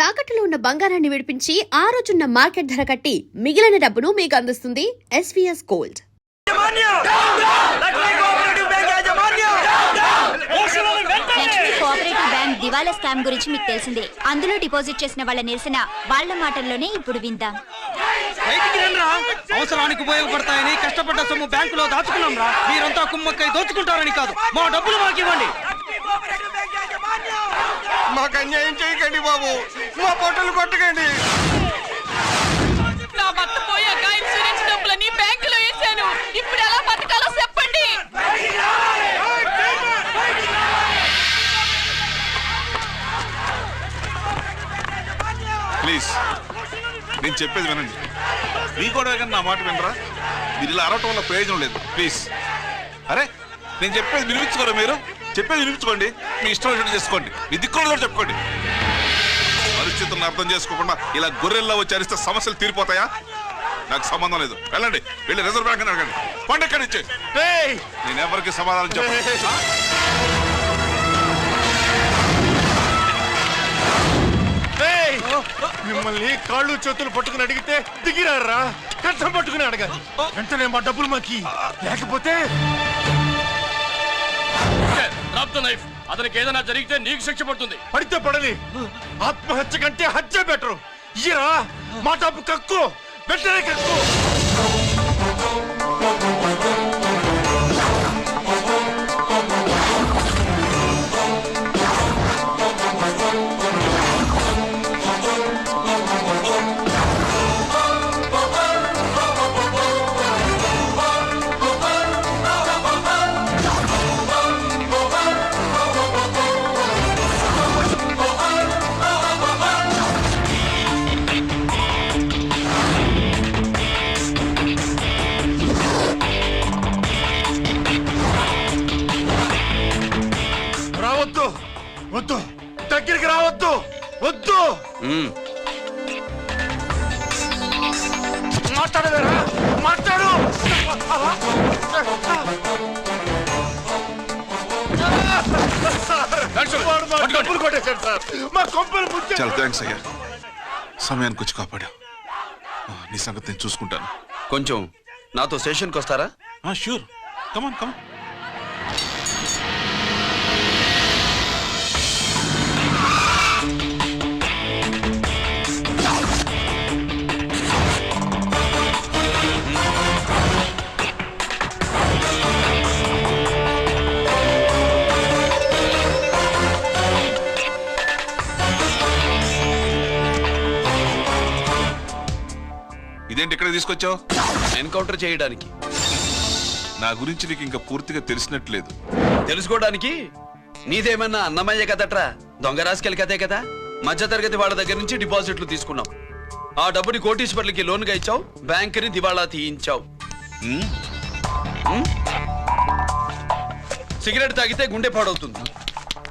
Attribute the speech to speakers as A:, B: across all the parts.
A: తాకట్టులో ఉన్న బంగారాన్ని విడిపించి ఆ రోజున్న మార్కెట్ ధర కట్టి మిగిలిన డబ్బును మీకు అందిస్తుంది ఎస్వీఎస్ గోల్డ్.
B: కోఆపరేటివ్ బ్యాంక్ దివాలా స్కామ్ గురించి మీకు తెలిసిందే. అందులో డిపాజిట్ చేసిన వాళ్ళ నిరసన వాళ్ళ మాటల్లోనే ఇప్పుడు విందాం.
C: అవసరానికి ఉపయోగపడతాయని కష్టపడ్డ సొమ్ము బ్యాంకులో దాచుకున్నాం రా. మీరంతా కుమ్మక్కై దోచుకుంటారని కాదు, మా డబ్బులు మాకు ఇవ్వండి.
D: మాకు అన్యాయం చేయకండి బాబు, మా పొట్టలు కొట్టకండి.
E: నా భర్త పోయాక ఇన్సూరెన్స్ డబ్బులని బ్యాంకులో వేసాను. ఇప్పుడు ఎలా బతకాలో చెప్పండి.
F: ప్లీజ్ నేను చెప్పేది వినండి. మీ కూడా కానీ నా మాట వినరా? మీరు ఇలా అరవటం వల్ల ప్రయోజనం లేదు. ప్లీజ్ అరే నేను చెప్పేది వినిపించుకోరా? మీరు చెప్పేది వినిపించుకోండి, మీ ఇష్టం వచ్చినట్టు చేసుకోండి, మీ దిక్కులో చెప్పుకోండి. పరిస్థితులను అర్థం చేసుకోకుండా ఇలా గొర్రెల్లో వచ్చి అరిస్తే సమస్యలు తీరిపోతాయా? నాకు సంబంధం లేదు. వెళ్ళండి, వెళ్ళి రిజర్వ్ బ్యాంక్ అని అడగండి. పండి ఎక్కడి నుంచి. నేను ఎవరికి సమాధానం చెప్పను.
D: మిమ్మల్ని కాళ్ళు చేతులు పట్టుకుని అడిగితే దిగిరారా? కష్టం పట్టుకుని అడగాలి. వెంటనే మా డబ్బులు మాకి, లేకపోతే
G: అతనికి ఏదైనా జరిగితే నీకు శిక్ష పడుతుంది.
D: పడితే పడని, ఆత్మహత్య కంటే హత్య బెటరు. ఇయ్యరా మా డబ్బు, కక్కు, వెంటనే కక్కు. వద్దు, దగ్గరికి రావద్దు, వద్దు. మాట్లాడవేరా? మాట్లాడు. డబ్బులు కొట్టేశాడు సార్, మా కొంపలు ముంచాడు.
F: చాలా థ్యాంక్స్ అయ్యా, సమయానికి వచ్చి కాపాడా. నీ సంగతి నేను చూసుకుంటాను.
H: కొంచెం నాతో స్టేషన్కి వస్తారా?
F: షూర్, కమాన్ కమాన్. ఇదేంటి ఇక్కడ తీసుకొచ్చావు?
H: ఎన్కౌంటర్ చేయడానికి.
F: నా గురించి నీకు ఇంకా పూర్తిగా తెలిసినట్లేదు.
H: తెలుసుకోవడానికి నీదేమన్నా అన్నమయ్య కదట్రా, దొంగ రాసుకెళ్ళి కదే కదా. మధ్యతరగతి వాళ్ళ దగ్గర నుంచి డిపాజిట్లు తీసుకున్నాం. ఆ డబ్బుని కోటీశ్వర్లకి లోన్గా ఇచ్చావు, బ్యాంకుని దివాళా తీయించావు. సిగరెట్ తాగితే గుండె పాడవుతుంది,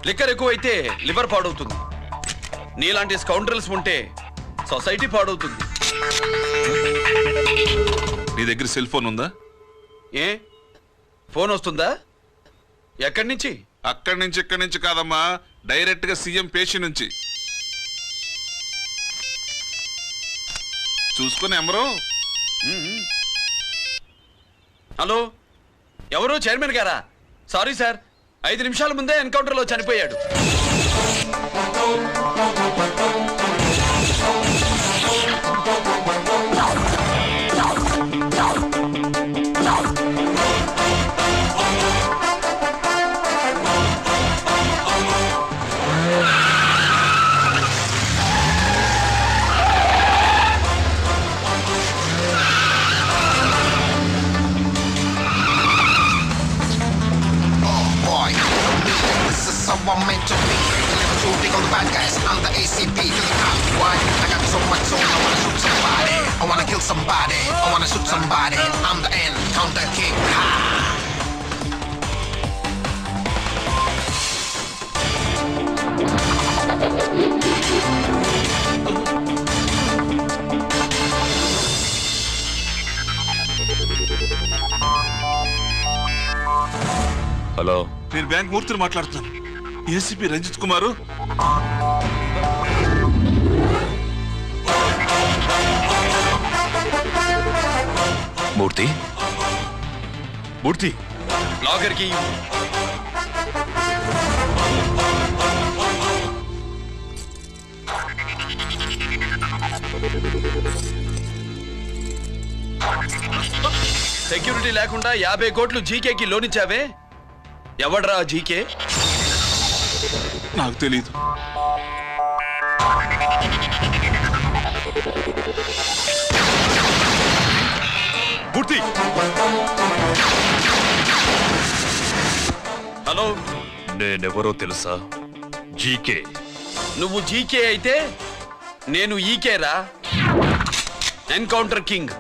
H: లిక్కర్ ఎక్కువైతే లివర్ పాడవుతుంది. నీలాంటి స్కౌండ్రల్స్ ఉంటే సొసైటీ పాడవుతుంది.
F: నీ దగ్గర సెల్ ఫోన్ ఉందా?
H: ఏ ఫోన్ వస్తుందా? ఎక్కడి నుంచి?
F: అక్కడి నుంచి ఇక్కడి నుంచి కాదమ్మా, డైరెక్ట్ గా సీఎం పేషి నుంచి. చూసుకుని ఎవరు?
H: హలో, ఎవరు? చైర్మన్ గారా? సారీ సార్, 5 నిమిషాల ముందే ఎన్కౌంటర్లో చనిపోయాడు.
I: I'm meant to be. Too big on the bad guys. I'm the ACP. Why? I got so much soul. I wanna shoot somebody. I wanna kill somebody. I wanna shoot somebody. I'm the end. Counter king. Ha!
F: Hello, నేను bank మూర్తిని మాట్లాడుతున్నాను. ACP Ranjith కుమారు.
J: మూర్తి మూర్తి
H: locker కి security లేకుండా 50 కోట్లు జీకేకి loan ఇచ్చావే, ఎవడ్రా GK?
F: నాకు తెలీదు.
J: మూర్తి
H: hello,
J: నేనెవరో తెలుసా? జీకే.
H: నువ్వు జీకే అయితే నేను ఈకే రా, encounter king.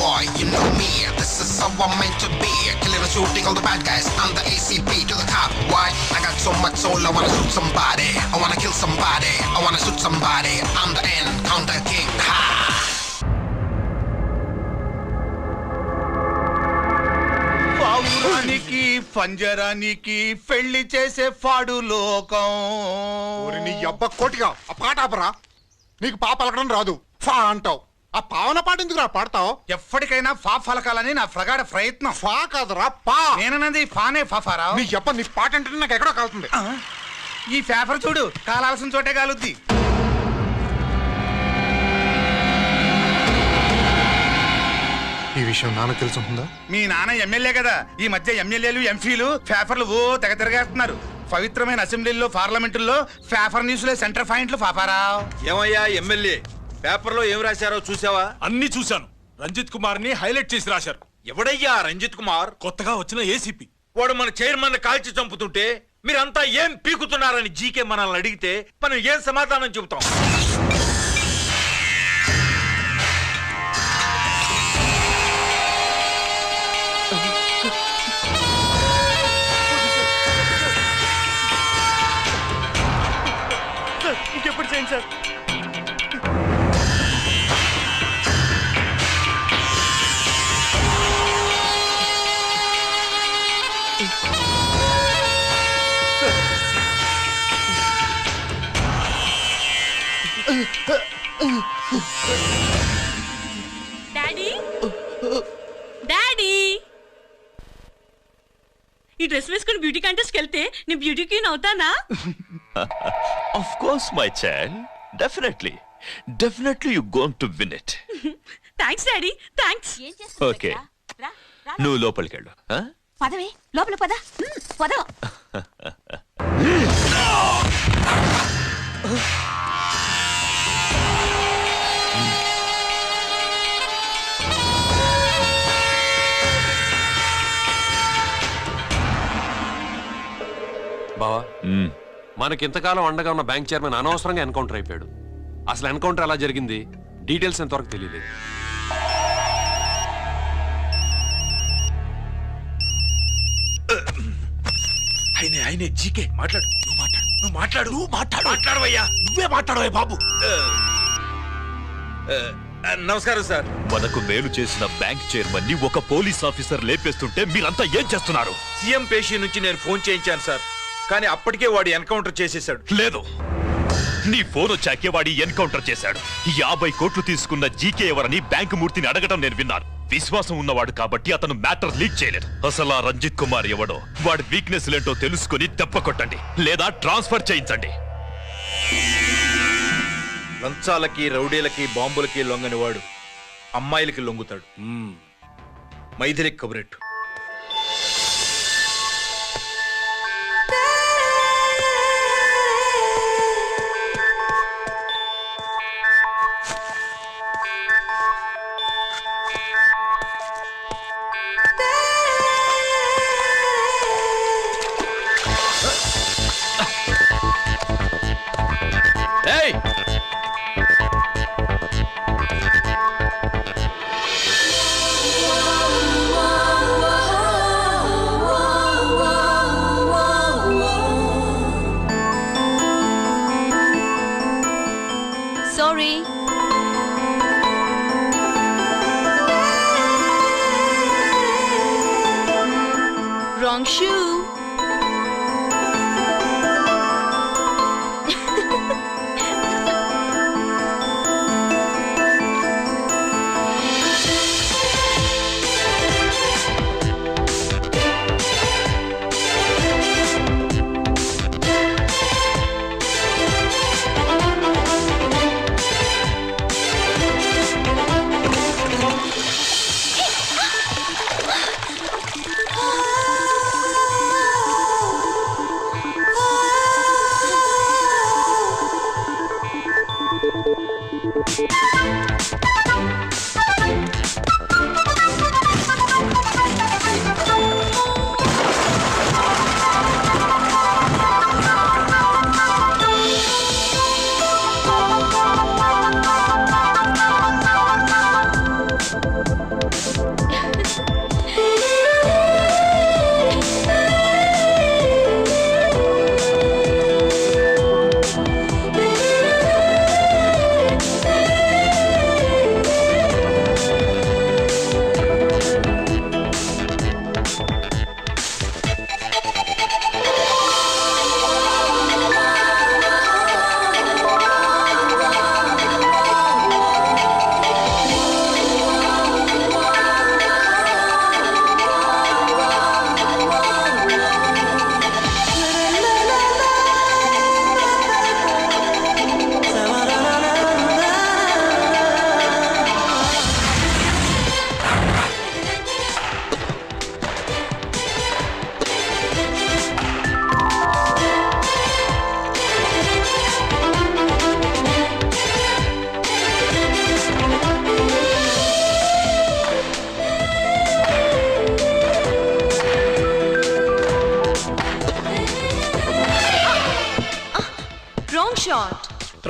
I: Boy, you know me, this is how I'm meant to be. Killing and shooting all the bad guys, I'm the ACP to the cop. Why? I got so much soul, I wanna shoot somebody. I wanna kill somebody, I wanna shoot somebody. I'm the encounter king, ha!
D: పావురానికి పంజరానికి పెళ్లి చేసే ఫాడు లోకం. నీ అబ్బ కోటిగా ఆ పాట ఆపరా. నీకు పా పలకడం రాదు, ఫా అంటావు. ఆ పావన పాట ఎందుకు పాడతావు?
C: ఎప్పటికైనా ఫా ఫలకాలని నా ప్రగాఢ ప్రయత్నం.
D: ఫా కాదురా పా.
C: నేనన్నది ఫానే ఫాఫారావు.
D: నీ అబ్బ నీ పాట అంటే నాకు ఎక్కడో కాలుతుంది.
C: ఈ పేపర్ చూడు, కాలాల్సిన చోటే కాలుద్ది.
D: ఈ విషయం నాన్న తెలుసుంటుందా?
C: మీ నాన్న ఎమ్మెల్యే కదా, ఈ మధ్య ఎమ్మెల్యేలు ఎంపీలు పేపర్లు ఓ తెగ తిరగేస్తున్నారు. పవిత్రమైన అసెంబ్లీల్లో పార్లమెంటుల్లో పేపర్ న్యూస్లో సెంటర్ పాయింట్లు ఫాఫారావు.
K: ఏమయ్యా ఎమ్మెల్యే, పేపర్లో ఏం రాశారో చూసావా?
G: అన్ని చూశాను. రంజిత్ కుమార్ ని హైలైట్ చేసి రాశారు.
K: ఎవడయ్యా రంజిత్ కుమార్?
G: కొత్తగా వచ్చిన ఏసీపీ.
K: వాడు మన చైర్మన్ కాల్చి చంపుతుంటే మీరంతా ఏం పీకుతున్నారని జీకే మనల్ని అడిగితే మనం ఏం సమాధానం చెబుతాం?
C: ఇంకెప్పుడు చేయండి సార్.
E: డాడీ డాడీ, ఈ డ్రెస్ వేసుకుని బ్యూటీ కాంటెస్ట్కి వెళ్తే నీ బ్యూటీ క్వీన్ అవుతానా?
J: Of course my child, definitely definitely you going to win it.
E: Thanks daddy, thanks.
J: Okay, నువ్వు లోపలికి వెళ్ళు.
B: పదవే, లోపల పద. పద.
G: బావా, మనకింతకాలం అండగా ఉన్న బ్యాంక్ చైర్మన్ అనవసరంగా ఎన్కౌంటర్ అయిపోయాడు. అసలు ఎన్కౌంటర్ ఎలా జరిగింది, డీటెయిల్స్ ఎంతవరకు తెలియలేదు.
K: ఆయనే జీకే. మాట్లాడు, నువ్వు మాట్లాడవయ్యా.
J: నువ్వే మాట్లాడవే బాబు.
K: నమస్కారం సార్.
J: మనకు మేలు చేసిన బ్యాంక్ చైర్మన్ ని ఒక పోలీస్ ఆఫీసర్ లేపేస్తుంటే మీరంతా ఏం చేస్తున్నారు?
K: సీఎం పేషీ నుంచి నేను ఫోన్ చేయించాను సార్, కానీ అప్పటికే వాడు ఎన్కౌంటర్ చేసేశాడు.
J: లేదు, నీ ఫోన్ వచ్చాకే వాడి ఎన్కౌంటర్ చేశాడు. 50 కోట్లు తీసుకున్న జీకే ఎవరని బ్యాంకు మూర్తిని అడగడం నేను విన్నాను. విశ్వాసం ఉన్నవాడు కాబట్టి అతను మ్యాటర్ లీక్ చేయలేదు. అసలు ఆ రంజిత్ కుమార్ ఎవడో, వాడి వీక్నెస్ లేంటో తెలుసుకుని దెబ్బ కొట్టండి, లేదా ట్రాన్స్ఫర్ చేయించండి.
K: లంచాలకి, రౌడీలకి, బాంబులకి లొంగని వాడు అమ్మాయిలకి లొంగుతాడు. మైథిలికి కబురెట్టు.
H: ఏయ్,
E: wrong shoe.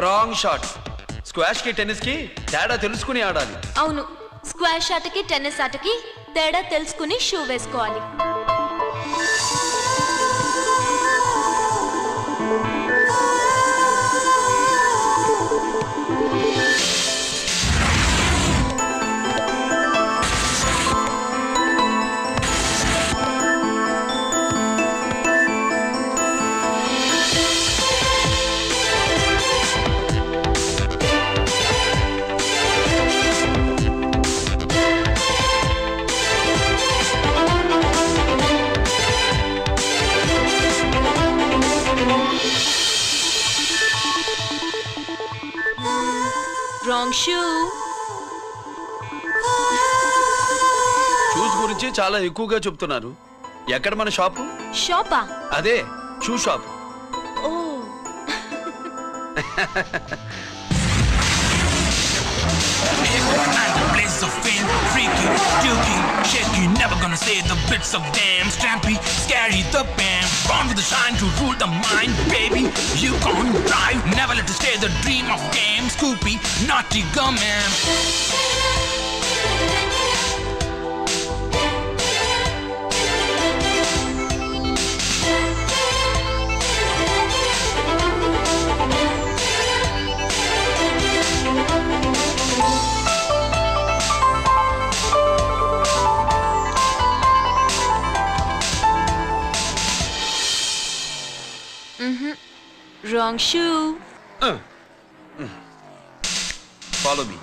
H: Wrong shot. Squash కి టెన్నిస్ కి తేడా తెలుసుకుని ఆడాలి.
E: అవును, స్క్వాష్ ఆటకి టెన్నిస్ ఆటకి తేడా తెలుసుకుని షూ వేసుకోవాలి. Wrong shoe.
H: షూస్ గురించి చాలా ఎక్కువగా చెప్తున్నారు. ఎక్కడ మన షాపు?
E: షాపా?
H: అదే షూ షాప్.
E: ఓ.
L: Blaze of fame, freaky, dooky, shaky, never gonna say the bits of damn stampy, scary the band, born with the shine to rule the mind, baby, you can't drive, never let it stay the dream of game, Scoopy, naughty gumman.
E: Wrong shoe.
H: Follow me.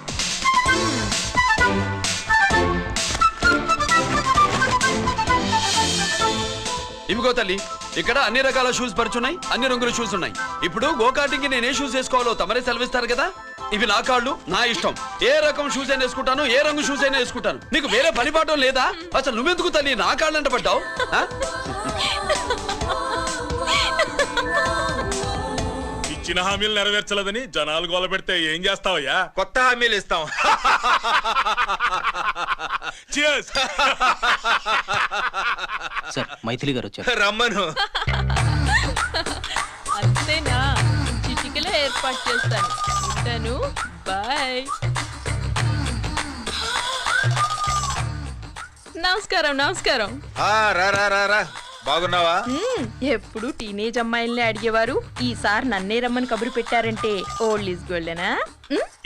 H: ఇవిగో తల్లి, ఇక్కడ అన్ని రకాల shoes పరుచున్నాయి, అన్ని రంగుల shoes ఉన్నాయి. ఇప్పుడు go-karting కి నేను ఏ షూస్ వేసుకోవాలో తమరే సెలవిస్తారు కదా. ఇవి నా కాళ్ళు, నా ఇష్టం. ఏ రకం షూస్ అయినా వేసుకుంటాను, ఏ రంగు షూస్ అయినా వేసుకుంటాను. నీకు వేరే పని పాఠం లేదా? అసలు నువ్వెందుకు తల్లి నా కాళ్ళు అంట పడ్డావు?
J: ఇచ్చిన హామీలు నెరవేర్చలేదని జనాలు గోల పెడితే ఏం చేస్తావయ్యా?
K: కొత్త హామీలు ఇస్తాం.
M: సార్, మైథిలి గారు వచ్చారు.
K: రమ్మను.
E: అంతేనా? చిటికలో ఏర్పాటు చేస్తాను. ఉంటాను. బాయ్. నమస్కారం. నమస్కారం.
K: రా రా రా రా. బాగున్నావా?
E: ఎప్పుడు టీనేజ్ అమ్మాయిల్ని అడిగేవారు, ఈసారి నన్నే రమ్మని కబురు పెట్టారంటే ఓల్డ్ ఈజ్ గోల్డేనా?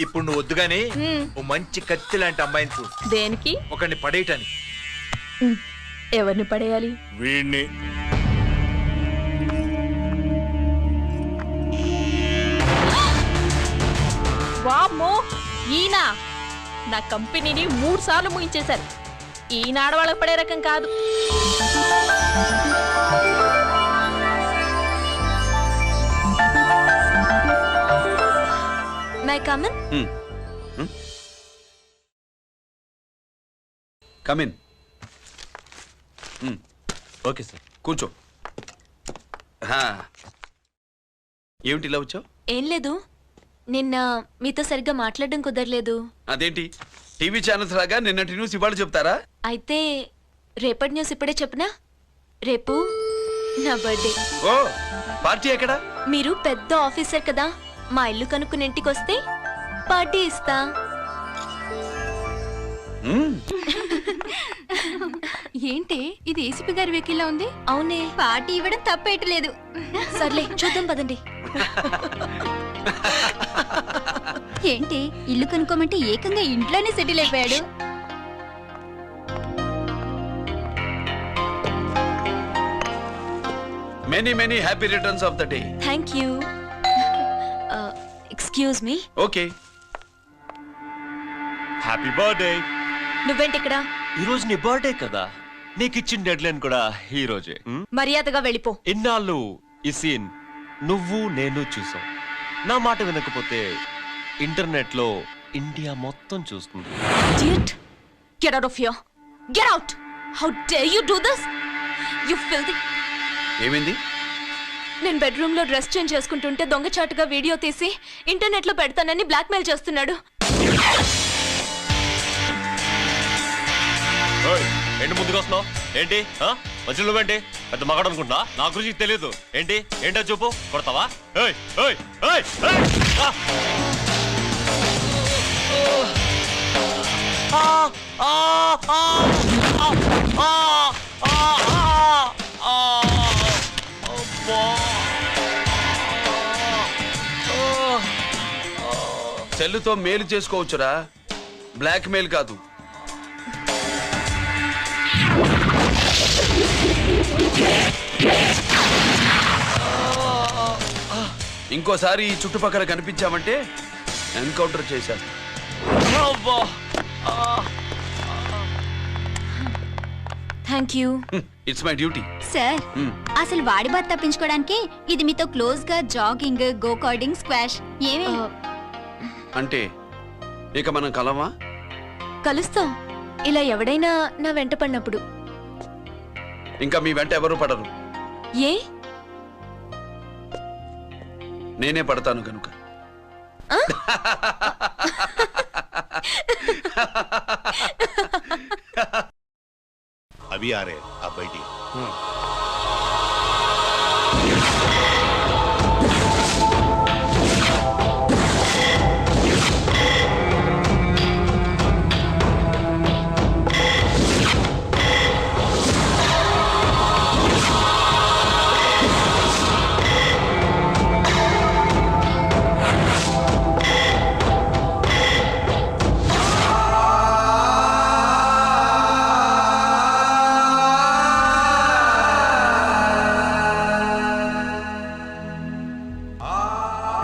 K: ఇప్పుడు నువ్వు వద్దు గానీ ఓ మంచి కత్తి లాంటి అమ్మాయిని చూడు.
E: దేనికి?
K: ఒకరిని పడేయటానికి.
E: ఎవరిని పడేయాలి?
J: వీణ్ణి.
E: వామ్మో, ఈయన నా కంపెనీని 3 సార్లు ముగించేశారు. ఈయన ఆడవాళ్ళకి పడే రకం కాదు.
B: My come on.
H: Come in.
J: Okay sir.
H: కూర్చో. హా. ఏమిటి ఇలా వచ్చావు?
B: ఏం లేదు, నిన్న మీతో సరిగ్గా మాట్లాడడం కుదరలేదు.
H: అదేంటి టీవీ ఛానల్స్ లాగా నిన్నటి న్యూస్ ఇవాళ చెప్తారా?
B: అయితే రేపటి న్యూస్ ఇప్పుడే చెప్పనా? రేపు నా బర్త్డే.
H: ఓ, పార్టీ ఎక్కడా?
B: మీరు పెద్ద ఆఫీసర్ కదా, మా ఇల్లు కనుక్కుని ఇంటికి వస్తే పార్టీ ఇస్తా.
M: ఏంటి ఇది ఏసీపీ గారి వెహికల్లా ఉంది?
B: అవునే,
M: పార్టీ ఇవ్వడం తప్పేయట్లేదు.
B: సర్లే చూద్దాం పదండి.
M: ఏంటి ఇల్లు కనుక్కోమంటే ఏకంగా ఇంట్లోనే సెటిల్ అయిపోయాడు.
H: Many many happy returns of the day.
B: Thank you. Excuse me.
H: Okay.
J: Happy birthday.
B: నువ్వేంటి ఇక్కడ?
J: ఈ రోజు నీ బర్త్డే కదా, నీకు ఇచ్చిన డెడ్ లైన్ కూడా ఈ రోజే.
B: మర్యాదగా వెళ్ళిపో.
J: ఇన్నాళ్ళు ఈ సీన్ నువ్వు నేను చూసాం. నా మాట వినకపోతే ఇంటర్నెట్ లో ఇండియా మొత్తం చూస్తుంది.
B: Idiot! Get out of here! Get out! How dare you do this? You filthy!
H: ఏమైంది?
B: నేను బెడ్రూమ్ లో డ్రెస్ చేంజ్ చేసుకుంటుంటే దొంగచాటుగా వీడియో తీసి ఇంటర్నెట్ లో పెడతానని బ్లాక్మెయిల్ చేస్తున్నాడు.
J: ఏంటి ముందుకు వస్తున్నావు? ఏంటి మంచి నువ్వేంటి పెద్ద మగాడు అనుకుంటున్నా? నా గురించి తెలియదు ఏంటి? ఏంటో చూపు, కొడతావా? ఏయ్ ఏయ్ ఏయ్ ఏయ్!
H: సెల్లుతో మేలు చేసుకోవచ్చురా, బ్లాక్ మెయిల్ కాదు. ఇంకోసారి ఈ చుట్టుపక్కల కనిపించామంటే ఎన్కౌంటర్ చేశారు.
B: Thank you.
H: It's my duty.
M: Sir అసలు వాడి బాధ తప్పించుకోవడానికి ఇది మీతో క్లోజ్ గా జాగింగ్, గో కార్డింగ్, స్క్వాష్ ఏమే?
H: అంటే ఇక మనం కలవా?
B: కలుస్తాం, ఇలా ఎవడైనా నా వెంట పడినప్పుడు.
H: ఇంకా మీ వెంట ఎవరు పడరు.
B: ఏ?
H: నేనే పడతాను కనుక.
D: अभी आ रहे आप बैठिए।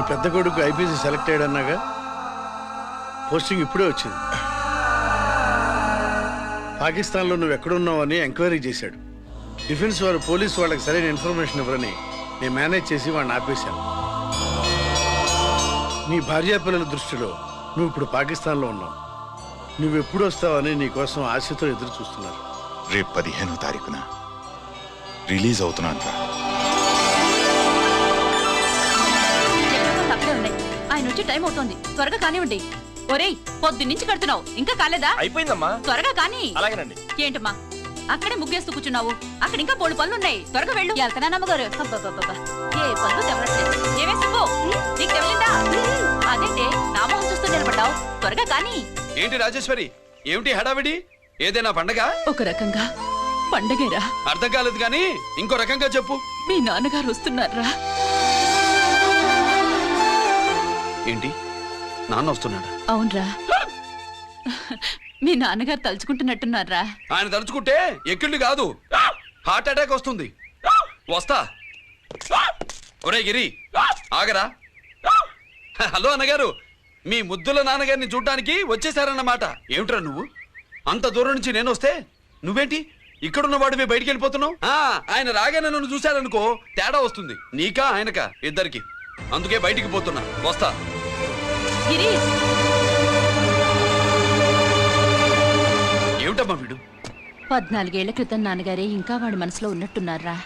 N: పెద్ద కొడుకు ఐపీసీ సెలెక్ట్ అయ్యాడన్నాగా, పోస్టింగ్ ఇప్పుడే వచ్చింది. పాకిస్తాన్లో నువ్వు ఎక్కడున్నావని ఎంక్వైరీ చేశాడు. డిఫెన్స్ వారు పోలీసు వాళ్ళకి సరైన ఇన్ఫర్మేషన్ ఇవ్వరని నేను మేనేజ్ చేసి వాడిని ఆపేశాను. నీ భార్యా పిల్లల దృష్టిలో నువ్వు ఇప్పుడు పాకిస్తాన్లో ఉన్నావు. నువ్వు ఎప్పుడు వస్తావని నీ కోసం ఆశతో ఎదురు చూస్తున్నారు.
C: రేపు 15వ తారీఖున రిలీజ్ అవుతున్నాను.
E: ఆయన వచ్చి టైం అవుతోంది, త్వరగా కానివ్వండి. ఒరేయ్, పొద్దున్నుంచి కడుతున్నావు, ఇంకా కాలేదా?
J: అయిపోయిందమ్మా.
E: త్వరగా కానీ.
J: అలాగేనండి.
E: ఏంటమ్మా అక్కడే ముగ్గేస్తూ కూర్చున్నావు? అక్కడ ఇంకా 3 పనులున్నాయి, త్వరగా వెళ్ళు. వెళ్తానా నమ్మగారు? ఏ పనులు తెవరట్లేదు. ఏమే సుబ్బు, నీకు తెవలిందా? అదేంటే నా మొహం చూస్తూ నిలబడ్డావు, త్వరగా కానీ.
H: ఏంటి రాజేశ్వరి, ఏమిటి హడావిడి? ఏదైనా పండగ?
E: ఒక రకంగా పండగేరా.
H: అర్థం కాలేదు కానీ ఇంకో రకంగా చెప్పు.
E: మీ నాన్నగారు వస్తున్నారా?
H: ఏంటి, నాన్న వస్తున్నాడా?
E: అవునరా, మీ నాన్నగారు తలుచుకుంటున్నట్టున్నారా?
H: ఆయన తలుచుకుంటే ఎక్కిళ్ళు కాదు, హార్ట్ అటాక్ వస్తుంది. వస్తా. ఒరే గిరి ఆగరా. హలో అన్నగారు, మీ ముద్దుల నాన్నగారిని చూడ్డానికి వచ్చేసారన్నమాట. ఏమిట్రా నువ్వు? అంత దూరం నుంచి నేను వస్తే నువ్వేంటి ఇక్కడున్న వాడివి బయటికి వెళ్ళిపోతున్నావు? ఆయన రాగానే నన్ను చూశారనుకో తేడా వస్తుంది, నీకా ఆయనకా ఇద్దరికి. అందుకే బయటికి పోతున్నా. వస్తా.
E: గిరి,
H: ఏమిటమ్మా వీడు?
E: 14 ఏళ్ల క్రితం నాన్నగారే ఇంకా వాడి మనసులో ఉన్నట్టున్నారా?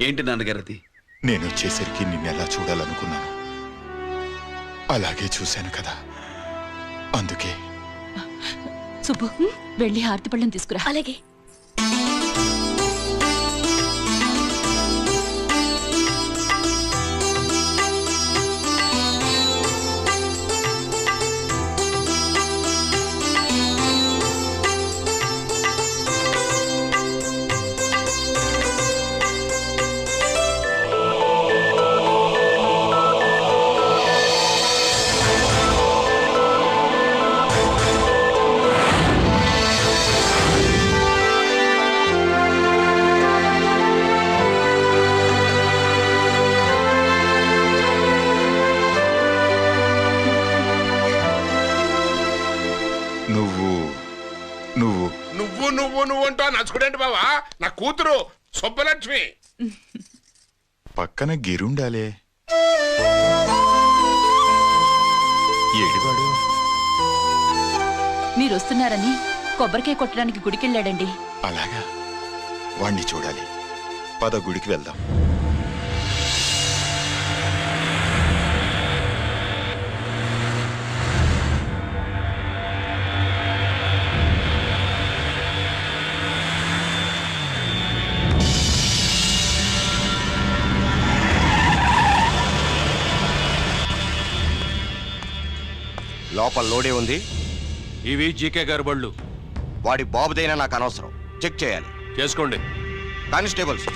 H: ఏంటి నాన్నగారు అది?
O: నేను వచ్చేసరికి నిన్నెలా చూడాలనుకున్నాను అలాగే చూశాను కదా, అందుకే.
E: సుబ్బు, వెళ్ళి హారతి పళ్ళని తీసుకురా.
B: అలాగే.
P: నువ్వు అంటా నచ్చుకుడేంటి బావా? నా కూతురు సుబ్బలక్ష్మి.
O: పక్కన గిరుండాలే. ఏడివాడు?
E: మీరు వస్తున్నారని కొబ్బరికాయ కొట్టడానికి గుడికెళ్ళాడండి.
O: అలాగా, వాణ్ణి చూడాలి. పద గుడికి వెళ్దాం.
Q: లోపల లోడే ఉంది.
G: ఇవి జీకే గారి బళ్ళు.
Q: వాడి బాబుదైనా నాకు అనవసరం, చెక్ చేయాలి.
G: చేసుకోండి.
Q: Constables,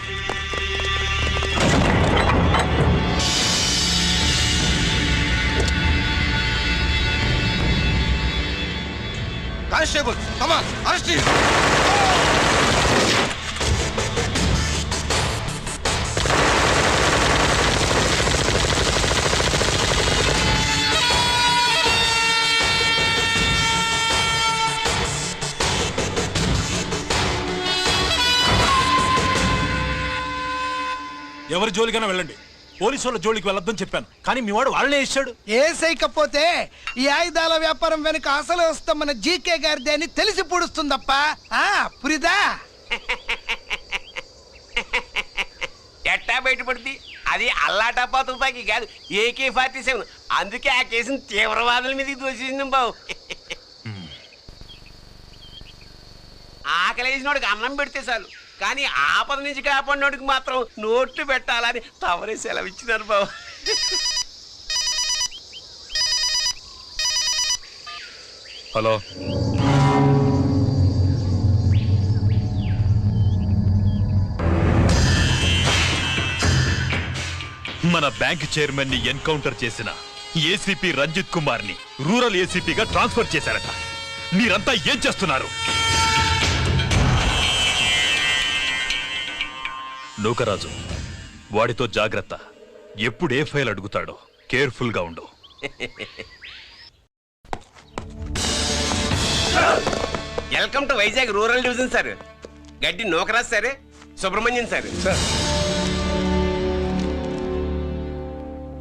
Q: constables, come on, arrest him.
K: ఎవరి జోలికైనా వెళ్ళండి, పోలీసు వాళ్ళ జోలికి వెళ్ళొద్దని చెప్పాను, కానీ మీ వాడు వాళ్ళనే ఇచ్చాడు.
R: ఏసైకపోతే ఈ ఆయుధాల వ్యాపారం వెనుక అసలు వస్తాం మన జీకే గారిది అని తెలిసి పూడుస్తుందప్ప. పురిదా
S: ఎట్టా బయటపడుతుంది? అది అల్లాటప్పా తుపాకీ కాదు, AK-47. అందుకే ఆ కేసుని తీవ్రవాదుల మీదకి దోషింది బావు. ఆకలేసినోడికి అన్నం పెడితే చాలు, కానీ ఆపద నుంచి కాపాడినోడికి మాత్రం నోట్లు పెట్టాలని తవరే సెలవు ఇచ్చినారు బాబు.
J: హలో, మన బ్యాంక్ చైర్మన్ ని ఎన్కౌంటర్ చేసిన ఏసీపీ రంజిత్ కుమార్ ని రూరల్ ఏసీపీగా ట్రాన్స్ఫర్ చేశారట. మీరంతా ఏం చేస్తున్నారు? నూకరాజు, వాడితో జాగ్రత్త. ఎప్పుడు ఏ ఫైల్ అడుగుతాడో కేర్ఫుల్ గా ఉండు.
S: Welcome to Vizag rural division sir. Gaddi Nookaraj sir, Subrahmanyam sir.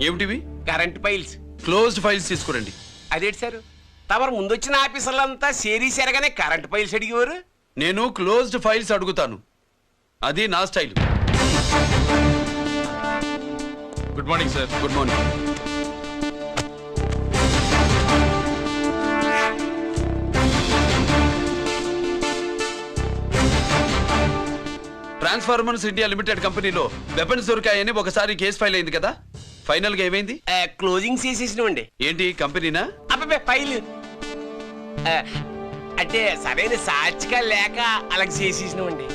H: ఏమిటివి?
S: Current files.
H: క్లోజ్డ్ ఫైల్స్ తీసుకురండి.
S: అదేంటి సార్, తమరు ముందొచ్చిన ఆఫీసర్లంతా సేరీ సేరగానే కరెంట్ ఫైల్స్ అడిగేవారు.
H: నేను క్లోజ్డ్ ఫైల్స్ అడుగుతాను. అది నా style.
F: Good morning sir.
H: Good morning. Transformers India limited కంపెనీలో వెపన్స్ దొరికాయని ఒకసారి కేసు ఫైల్ అయింది కదా, ఫైనల్ గా ఏమైంది?
S: క్లోజింగ్ చేసేసినండి.
H: ఏంటి కంపెనీనా?
S: అబ్బే ఫైల్ అంటే సరైన సాక్షిగా లేక అలా చేసేసినండి.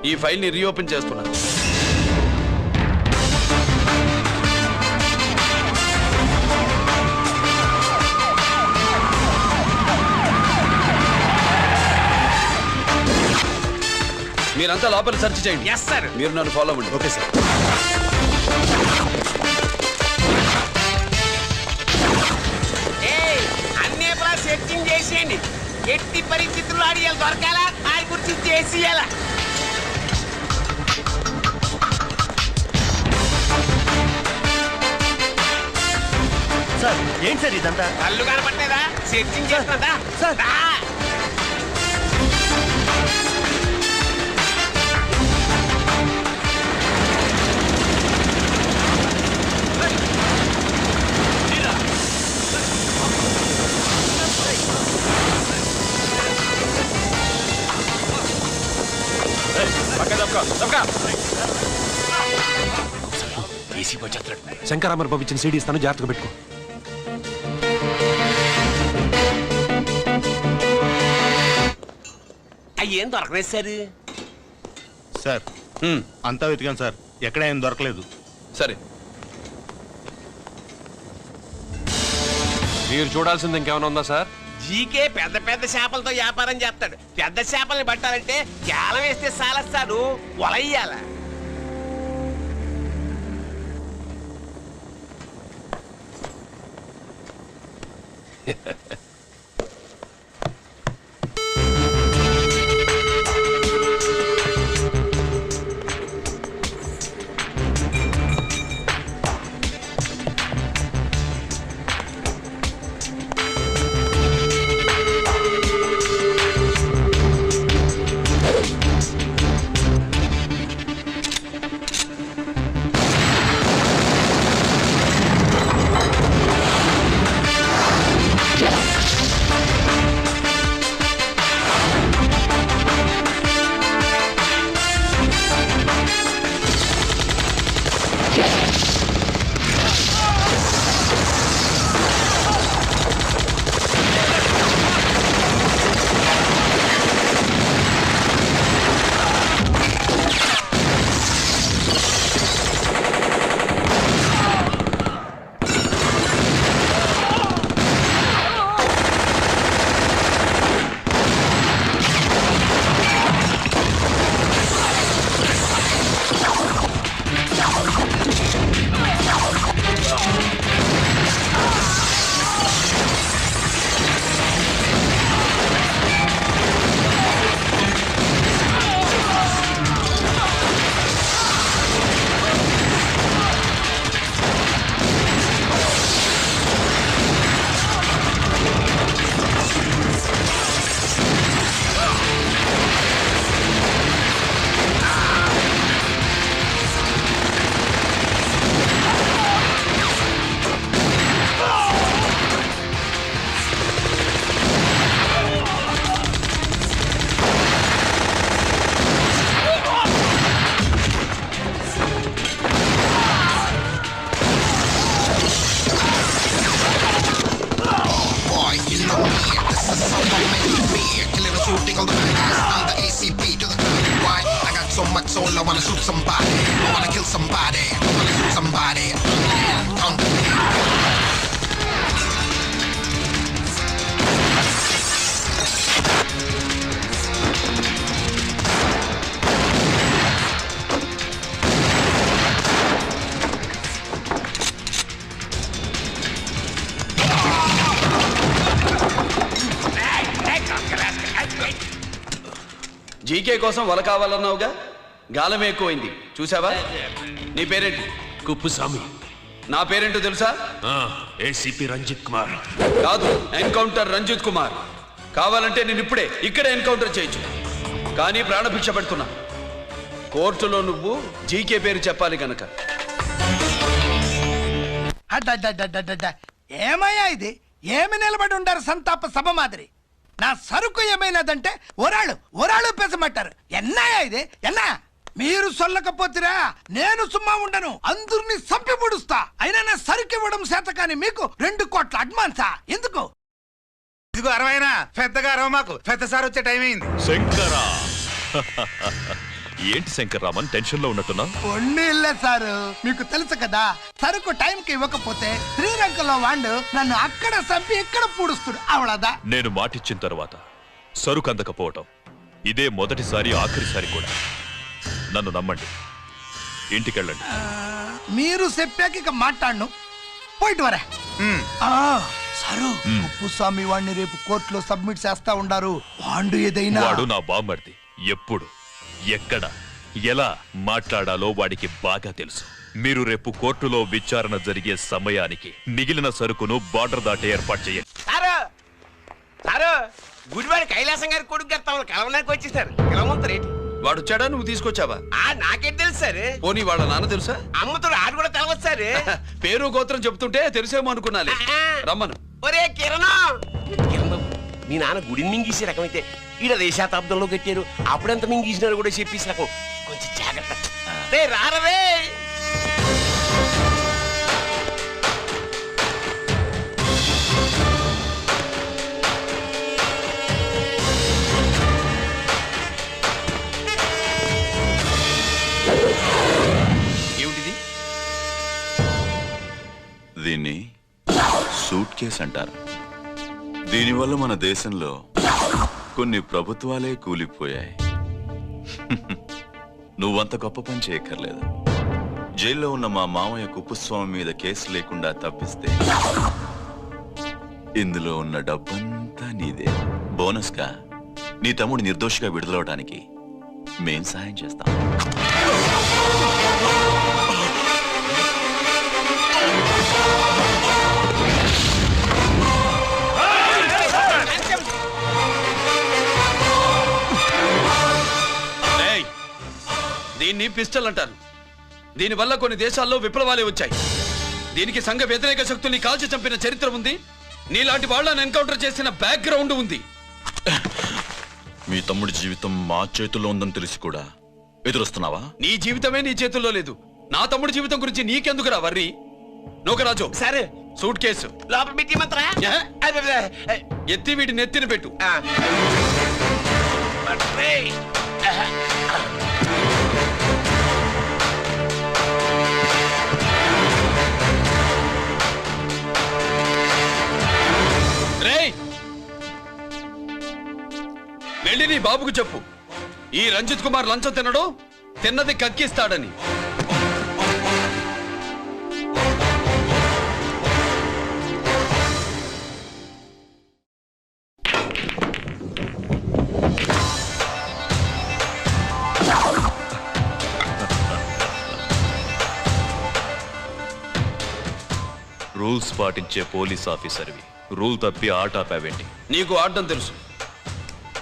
H: ఈ ఫైల్ ని రీఓపెన్ చేస్తున్నా. మీరంతా లోపల సెర్చ్ చేయండి.
S: Yes sir.
H: మీరు నన్ను ఫాలో అవ్వండి. Okay sir.
S: అన్నీ సెర్చింగ్ చేసేయండి. ఎట్టి పరిస్థితుల్లో అడియాలి దొరకాలా ఆడి గురించి చేసేయాలా.
T: సార్ ఏంటి సార్ ఇదంతా?
S: కళ్ళు కనపట్టలేదా? Searching చేస్తున్నదా sir?
G: శంకరామర్ పంపించిన సీడీ ఇస్తాను, జాగ్రత్తగా పెట్టుకో.
S: అయ్యేం దొరకలేదు సార్.
U: సార్ అంతా వెతికాను సార్, ఎక్కడ ఏం దొరకలేదు.
H: సరే,
G: మీరు చూడాల్సింది ఇంకేమైనా ఉందా సార్?
S: జీకే పెద్ద పెద్ద చేపలతో వ్యాపారం చేస్తాడు. పెద్ద చేపల్ని పట్టాలంటే కేలం వేస్తే సాలస్తాడు, వలయ్యాల.
I: so much soul, I wanna shoot somebody. I wanna kill somebody. I wanna shoot somebody.
H: GK కోసం వల కావాలన్నావుగా, గాలం ఎక్కువైంది చూసావా? నీ పేరేంటి?
J: కుప్పుస్వామి.
H: నా పేరేంటో తెలుసా?
J: ఏసీపీ రంజిత్ కుమార్.
H: కాదు, ఎన్కౌంటర్ రంజిత్ కుమార్. కావాలంటే నేను ఇప్పుడే ఇక్కడే ఎన్కౌంటర్ చేయొచ్చు. కానీ ప్రాణభిక్ష పెడుతున్నా. కోర్టులో నువ్వు జీకే పేరు చెప్పాలి గనక.
R: ఏమయ్యా ఇది? ఏమి నిలబడి ఉండారు సంతాప సభ మాదిరి? నా సరుకు ఏమైనదంటే ఒరాళ్ళు పెసమంటారు. ఎన్నాయా ఇది? ఎన్నా మీరు సొల్లకపోతురా నేను సుమ్మా ఉండను, అందరిని సంపి పొడుస్తా. అయినా నా సరుకు ఇవ్వడం చేత కానీ మీకు 2 కోట్ల అడ్వాన్సా? ఎందుకు?
C: ఇదిగో అరవైనా పెద్దగా అరవ, మాకు పెద్ద సార్ వచ్చే టైం అయింది.
J: శంకరా ఏంటి శంకర్రామన్ టెన్షన్ లో ఉన్నట్టున్నా?
R: ఇల్లే సారు, మీకు తెలుసు కదా, సరుకు టైంకి ఇవ్వకపోతే శ్రీరంగంలో వాడు నన్ను అక్కడ చంపి ఇక్కడ పూడుస్తుడు. అవడదా?
J: నేను మాటిచ్చిన తర్వాత సరుకు అందకపోవటం ఇదే మొదటిసారి, ఆఖరిసారి కూడా. నన్ను నమ్మండి, ఇంటికెళ్ళండి.
R: మీరు చెప్పాక ఇక మాట్లాడను. పోయిట్ వరే. సారు, ఉప్పుస్వామి వాడిని రేపు కోర్టులో సబ్మిట్ చేస్తా ఉండారు. వాడు ఏదైనా
J: వాడు నా బామ్మర్ది. ఎప్పుడు, ఎక్కడ, ఎలా మాట్లాడాలో వాడికి బాగా తెలుసు. మీరు రేపు కోర్టులో విచారణ జరిగే సమయానికి మిగిలిన సరుకును బార్డర్ దాటి ఏర్పాటు చేయండి.
S: సారు, గుడివాడి కైలాసం గారి కొడుకు గారు తమను కలవడానికి వచ్చేసారు. కలవమంటారేంటి?
H: వాడు వచ్చాడా, నువ్వు తీసుకొచ్చావా?
S: నాకేం తెలుసు సార్.
H: పోనీ వాళ్ళ నాన్న తెలుసా?
S: అమ్మతో ఆడు కూడా తెలవచ్చు సార్.
H: పేరు గోత్రం చెప్తుంటే తెలిసేమో అనుకున్నాలే. రమ్మను.
S: ఒరే కిరణ్ బాబు, మీ నాన్న గుడిని మింగేసే రకమైతే ఈడ దేశాతాబ్దంలో కట్టారు. అప్పుడెంత మింగేసినారు కూడా చెప్పేసి రకం. కొంచెం జాగ్రత్త. రే రారవే.
H: ఏమిటిది?
A: దీన్ని సూట్ కేస్ అంటారు. దీనివల్ల మన దేశంలో కొన్ని ప్రభుత్వాలే కూలిపోయాయి. నువ్వంత గొప్ప పని చేయక్కర్లేదు. జైల్లో ఉన్న మా మామయ్య కుప్పస్వామి మీద కేసు లేకుండా తప్పిస్తే ఇందులో ఉన్న డబ్బంతా నీదే. బోనస్గా నీ తమ్ముడు నిర్దోషిగా విడుదలవడానికి మేం సాయం చేస్తాం.
H: దీన్ని పిస్టల్ అంటారు. దీనివల్ల కొన్ని దేశాల్లో విప్లవాలే వచ్చాయి. దీనికి సంఘ వ్యతిరేక శక్తుల్ని కాల్చి చంపిన చరిత్ర ఉంది. నీలాంటి వాళ్ళని ఎన్కౌంటర్ చేసిన బ్యాక్గ్రౌండ్ ఉంది.
A: మీ తమ్ముడి జీవితం మా చేతుల్లో ఉందని తెలిసి కూడా ఎదురొస్తున్నావా?
H: నీ జీవితమే నీ చేతుల్లో లేదు. నా తమ్ముడి జీవితం గురించి నీకెందుకురా వర్రి? నోకరాజు,
S: సరే
H: సూట్ కేసు
S: లోపల పెట్టి మంత్రా
H: ఎత్తి వీటి నెత్తిన పెట్టు. వెళ్ళి నీ బాబుకు చెప్పు, ఈ రంజిత్ కుమార్ లంచం తినడు, తిన్నది కక్కిస్తాడని.
J: రూల్స్ పాటించే పోలీస్ ఆఫీసర్వి రూల్ తప్పి ఆట ఆపావేంటి?
H: నీకు ఆడడం తెలుసు,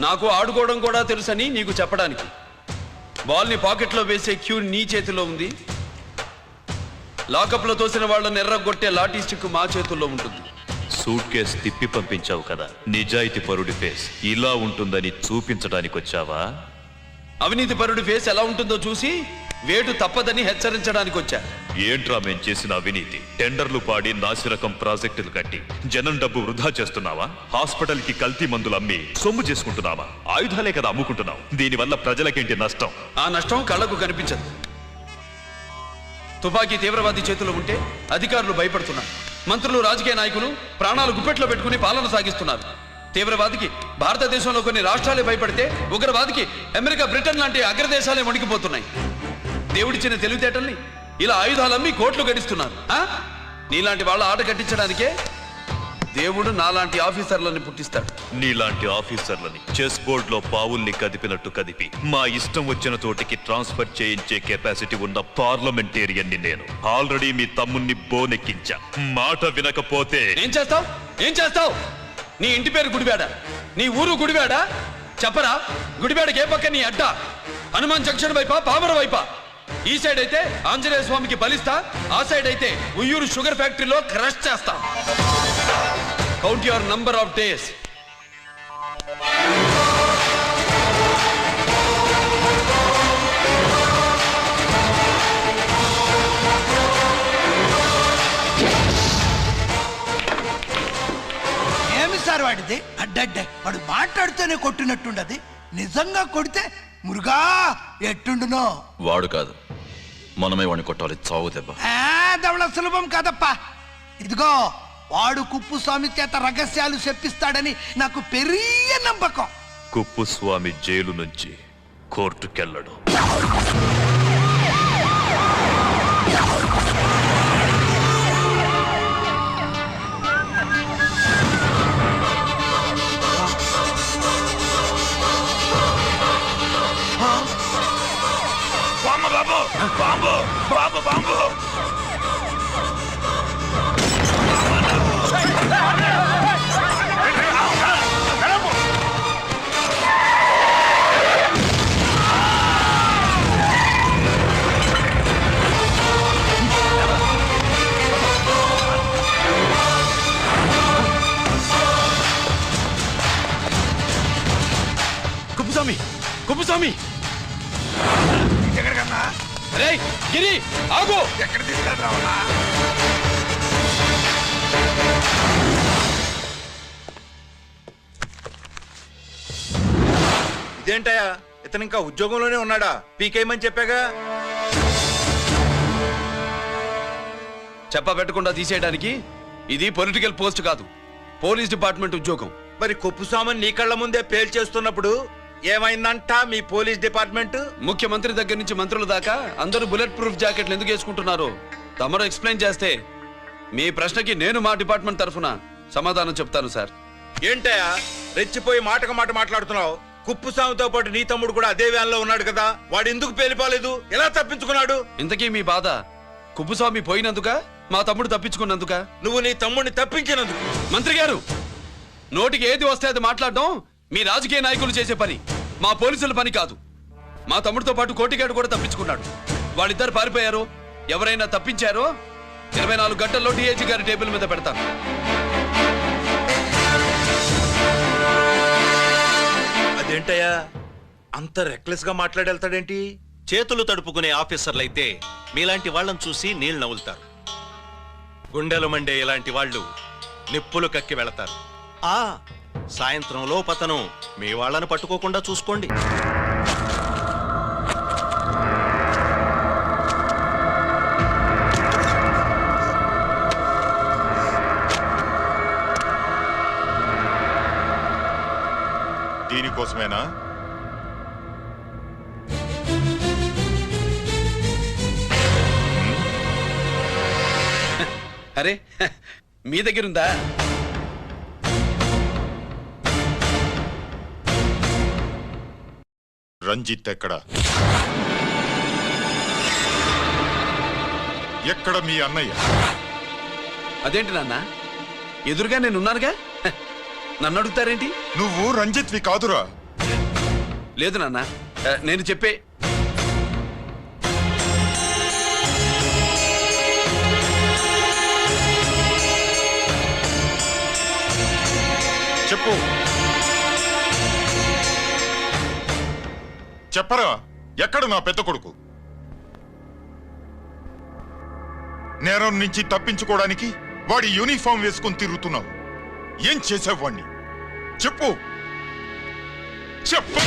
H: నాకు ఆడుకోవడం కూడా తెలుసని నీకు చెప్పడానికి. బాల్ని పాకెట్లో వేసే క్యూ నీ చేతిలో ఉంది. లాకప్లో తోసిన వాళ్ళని ఎర్రగొట్టే లాఠీ స్టిక్ మా చేతుల్లో ఉంటుంది.
J: సూట్ కేసు తిప్పి పంపించావు కదా, నిజాయితీ పరుడి ఫేస్ ఇలా ఉంటుందని చూపించడానికి వచ్చావా?
H: అవినీతి పరుడి ఫేస్ ఎలా ఉంటుందో చూసి వేటు తప్పదని హెచ్చరించడానికి వచ్చా.
J: ఏంట్రా మేం చేసిన అవినీతి? టెండర్లు పాడి నాసిరకం ప్రాజెక్టులు కట్టి జనం డబ్బు వృధా చేస్తున్నావా? హాస్పిటల్ కి కల్తీ మందులు అమ్మి సొమ్ము చేసుకుంటున్నావా? ఆయుధాలే కదా అమ్ముకుంటున్నావు. దీనివల్ల ప్రజలకేంటి నష్టం?
H: ఆ నష్టం కళ్ళకు కనిపించదు. తుపాకీ తీవ్రవాది చేతిలో ఉంటే అధికారులు భయపడుతున్నారు. మంత్రులు, రాజకీయ నాయకులు ప్రాణాలు గుప్పెట్లో పెట్టుకుని పాలన సాగిస్తున్నారు. తీవ్రవాదికి భారతదేశంలో కొన్ని రాష్ట్రాలే భయపడితే ఉగ్రవాదికి అమెరికా, బ్రిటన్ లాంటి అగ్రదేశాలే వణికిపోతున్నాయి. దేవుడిచ్చిన తెలివితేటల్ని ఇలా ఆయుధాలమ్మి కోట్లు గడిస్తున్నారు. నీలాంటి వాళ్ళ ఆట కట్టించడానికే దేవుడు నాలాంటి ఆఫీసర్లని పుట్టిస్తాడు.
J: నీలాంటి ఆఫీసర్లని చెస్ బోర్డ్ లో పావుల్ని కదిపినట్టు కదిపి మా ఇష్టం వచ్చిన చోటికి ట్రాన్స్ఫర్ చేయించే కెపాసిటీ ఉన్న పార్లమెంటేరియన్ ని నేను. ఆల్రెడీ మీ తమ్ముణ్ణి బోనెక్కించా. మాట వినకపోతే
H: ఏం చేస్తావు? నీ ఇంటి పేరు గుడివాడా? నీ ఊరు గుడివాడా? చెప్పరా గుడిబేడకి ఏ పక్క నీ అడ్డ? హనుమాన్ జంక్షన్ వైపా పామర వైపా? ఈ సైడ్ అయితే ఆంజనేయ స్వామికి బలిస్తా, ఆ సైడ్ అయితే ఉయ్యూరు షుగర్ ఫ్యాక్టరీలో క్రష్ చేస్తా. Count your number of days.
R: ఏమి సార్ వాడిది? అడ్డడ్డే వాడు మాట్లాడుతూనే కొట్టినట్టుండది. నిజంగా కొడితే మురుగా ఎట్టుండునో.
A: వాడు కాదు, మనమే వాడిని కొట్టాలి. చావు దెబ్బ.
R: దవళ సులభం కాదప్పా. ఇదిగో వాడు కుప్పుస్వామి చేత రహస్యాలు చెప్పిస్తాడని నాకు పెరియ నమ్మకం.
J: కుప్పుస్వామి జైలు నుంచి కోర్టుకెళ్ళడు.
K: Bomb bomb bomb
H: Kuppuswamy, Kuppuswamy!
K: ఎక్కడికన్నా?
H: రే గిరి ఆగు!
K: ఎక్కడ తీసుకెళ్తావన్నా? ఇదేంటయ్యా, ఇతను ఇంకా ఉద్యోగంలోనే ఉన్నాడా? పీకేయమని చెప్పాగా.
H: చెప్పబెట్టకుండా తీసేయడానికి ఇది పొలిటికల్ పోస్ట్ కాదు, పోలీస్ డిపార్ట్మెంట్ ఉద్యోగం.
K: మరి కుప్పుస్వామిని నీ కళ్ళ ముందే పేల్చేస్తున్నప్పుడు ఏమైందంట మీ పోలీస్ డిపార్ట్మెంట్?
H: ముఖ్యమంత్రి దగ్గర నుంచి మంత్రుల దాకా అందరూ బుల్లెట్ ప్రూఫ్ జాకెట్లు ఎందుకు వేసుకుంటున్నారు తమరు ఎక్స్ప్లెయిన్ చేస్తే మీ ప్రశ్నకి నేను మా డిపార్ట్మెంట్ తరఫున సమాధానం చెప్తాను సార్.
K: ఏంటయ్యా రెచ్చిపోయి మాటకు మాట మాట్లాడుతున్నావు? కుప్పుస్వామితో పాటు నీ తమ్ముడు కూడా అదే వ్యాన్ లో ఉన్నాడు కదా, వాడు ఎందుకు పేలిపోలేదు? ఎలా తప్పించుకున్నాడు?
H: ఇంతకీ మీ బాధ కుప్పుస్వామి పోయినందుక, మా తమ్ముడు తప్పించుకున్నందుక?
K: నువ్వు నీ తమ్ముడిని తప్పించినందుకు.
H: మంత్రి గారు, నోటికి ఏది వస్తే అది మాట్లాడడం మీ రాజకీయ నాయకులు చేసే పని, మా పోలీసుల పని కాదు. మా తమ్ముడితో పాటు కోటిగాడు కూడా తప్పించుకున్నాడు. వాళ్ళిద్దరు పారిపోయారు. ఎవరైనా తప్పించారో 24 గంటల్లో డిఐజీ గారి టేబుల్ మీద పెడతాను.
K: అదేంటయ్యా అంత రెక్లెస్ గా మాట్లాడేళ్తాడేంటి?
L: చేతులు తడుపుకునే ఆఫీసర్లైతే మీలాంటి వాళ్ళని చూసి నీళ్ళు నవ్వులుతారు. గుండెలు మండే ఇలాంటి వాళ్ళు నిప్పులు కక్కి వెళతారు. సాయంత్రం లోపతను మీ వాళ్ళను పట్టుకోకుండా చూసుకోండి.
O: దీనికోసమేనా?
H: అరే మీ దగ్గరుందా?
O: రంజిత్ ఎక్కడ? ఎక్కడ మీ అన్నయ్య?
H: అదేంటి నాన్న, ఎదురుగా నేనున్నానుగా, నన్ను అడుగుతారేంటి?
O: నువ్వు రంజిత్వి కాదురా.
H: లేదు నాన్న, నేను చెప్పే
O: చెప్పు. చెప్పరా, ఎక్కడ నా పెద్ద కొడుకు? నేరం నుంచి తప్పించుకోవడానికి వాడి యూనిఫామ్ వేసుకుని తిరుగుతున్నావు. ఏం చేసావు వాణ్ణి? చెప్పు, చెప్పు.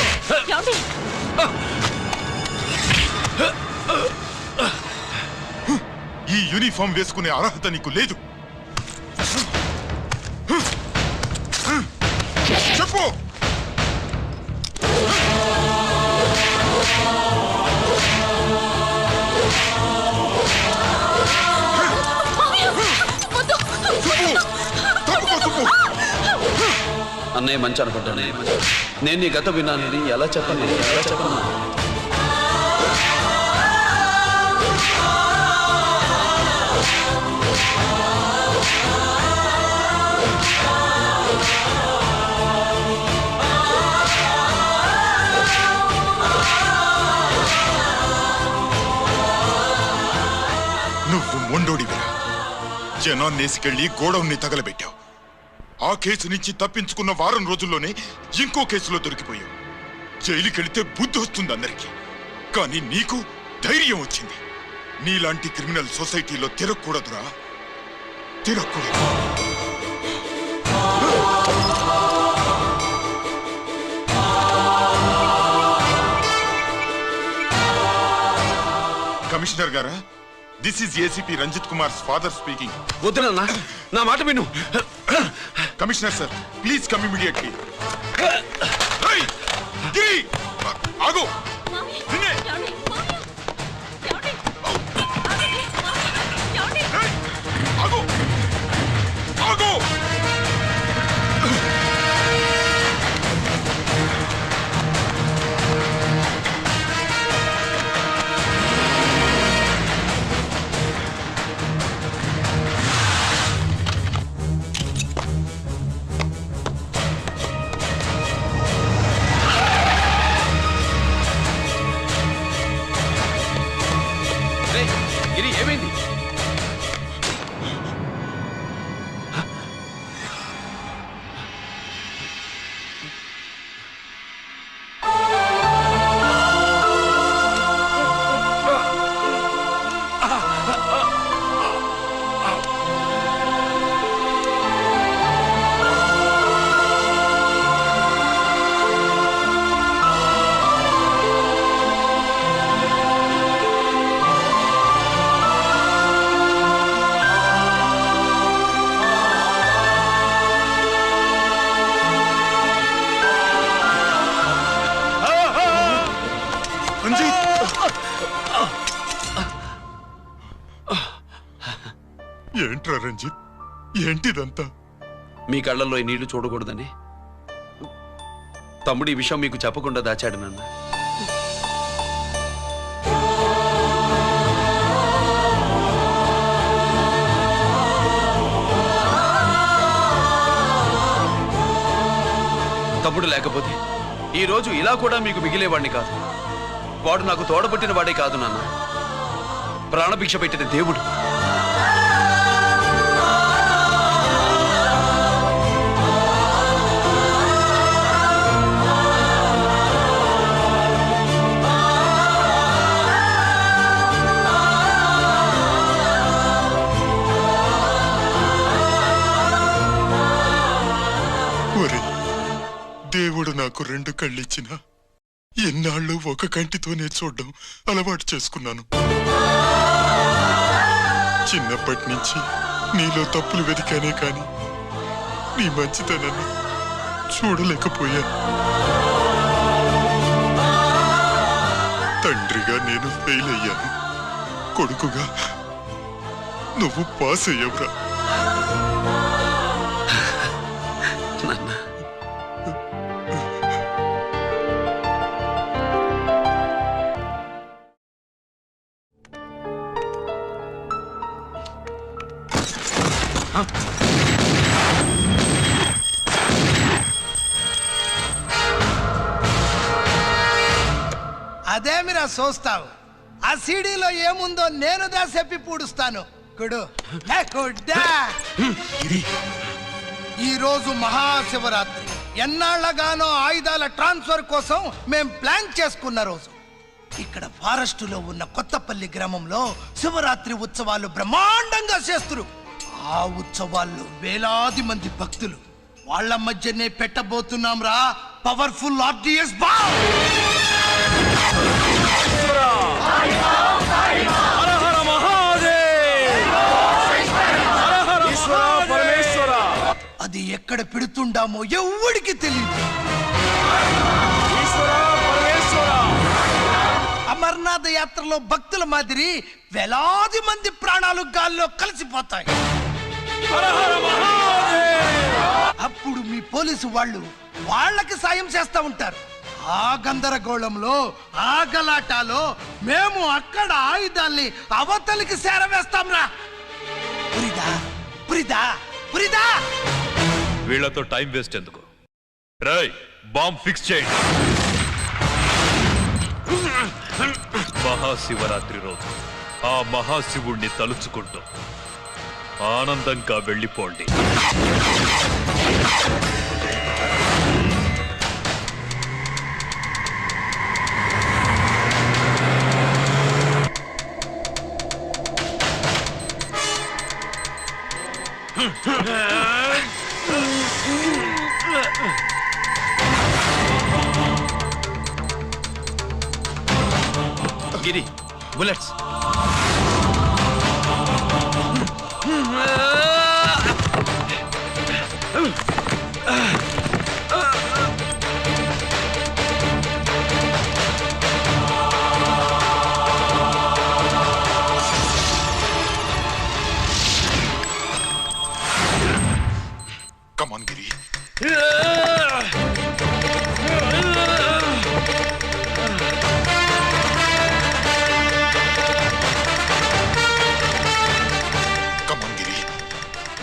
O: ఈ యూనిఫామ్ వేసుకునే అర్హత నీకు లేదు. చెప్పు.
H: అన్నయ్య మంచి అనుకుంటానే. నేను నీ గత విన్నానని ఎలా చెప్పను?
O: జనాన్నేసుకెళ్లి గోడౌన్ని తగలబెట్టావు. ఆ కేసు నుంచి తప్పించుకున్న వారం రోజుల్లోనే ఇంకో కేసులో దొరికిపోయావు. జైలుకెళ్తే బుద్ధి వస్తుంది అందరికీ, కానీ నీకు ధైర్యం వచ్చింది. నీలాంటి క్రిమినల్ సొసైటీలో తిరగకూడదురా, తిరగకూడదు. కమిషనర్ గారా, this is ACP Ranjith Kumar father speaking.
H: వద్దునన్నా, నా మాట విను.
O: Commissioner sir, please come immediately. ఆగు. ఆగు. ఆగు.
H: గిరి, ఏమైంది?
O: ఏంట్రా రంజిత్, ఏంటిదంతా?
H: మీ కళ్ళల్లో ఈ నీళ్లు చూడకూడదని తమ్ముడు ఈ విషయం మీకు చెప్పకుండా దాచాడు నాన్న. తమ్ముడు లేకపోతే ఈ రోజు ఇలా కూడా మీకు మిగిలేవాడిని కాదు. వాడు నాకు తోడబుట్టిన వాడే కాదు నాన్న, ప్రాణభిక్ష పెట్టిన దేవుడు.
O: దేవుడు నాకు 2 కళ్ళిచ్చినా ఎన్నాళ్ళు ఒక కంటితోనే చూడడం అలవాటు చేసుకున్నాను. చిన్నప్పటి నుంచి నీలో తప్పులు వెతికానే కాని నీ మంచితనాన్ని చూడలేకపోయాను. తండ్రిగా నేను ఫెయిల్ అయ్యాను, కొడుకుగా నువ్వు పాస్ అయ్యవురా.
R: అదేమిరా చూస్తావు? ఆ సీడీలో ఏముందో నేను దాసెప్పి పూడుస్తాను. కుడు ఈ రోజు మహాశివరాత్రి. ఎన్నాళ్లగానో ఆయుధాల ట్రాన్స్ఫర్ కోసం మేం ప్లాన్ చేసుకున్న రోజు. ఇక్కడ ఫారెస్టులో ఉన్న కొత్తపల్లి గ్రామంలో శివరాత్రి ఉత్సవాలు బ్రహ్మాండంగా చేస్తున్నారు. ఆ ఉత్సవాల్లో వేలాది మంది భక్తులు. వాళ్ళ మధ్యనే పెట్టబోతున్నాం రా పవర్ఫుల్ ఆర్డిఎస్ బాంబ్. అది ఎక్కడ పెడుతుండామో ఎవ్వడికి తెలియదు. అమర్నాథ్ యాత్రలో భక్తుల మాదిరి వేలాది మంది ప్రాణాలు గాల్లో కలిసిపోతాయి. అప్పుడు మీ పోలీసు వాళ్ళు వాళ్ళకి సాయం చేస్తా ఉంటారు. ఆ గందరగోళంలో, ఆ గలాటాలో మేము అక్కడ ఆయుధాల్ని అవతలికి చేరవేస్తాం రా. పురిదా పురిదా పురిదా.
J: వీళ్లతో టైం వేస్ట్ ఎందుకు? రై, బాంబ్ ఫిక్స్ చేయండి. మహాశివరాత్రి రోజు ఆ మహాశివుణ్ణి తలుచుకుంటూ ఆనందంగా వెళ్ళిపోండి.
H: గిరి bullets.
O: Come on, Giri. Come on, Giri.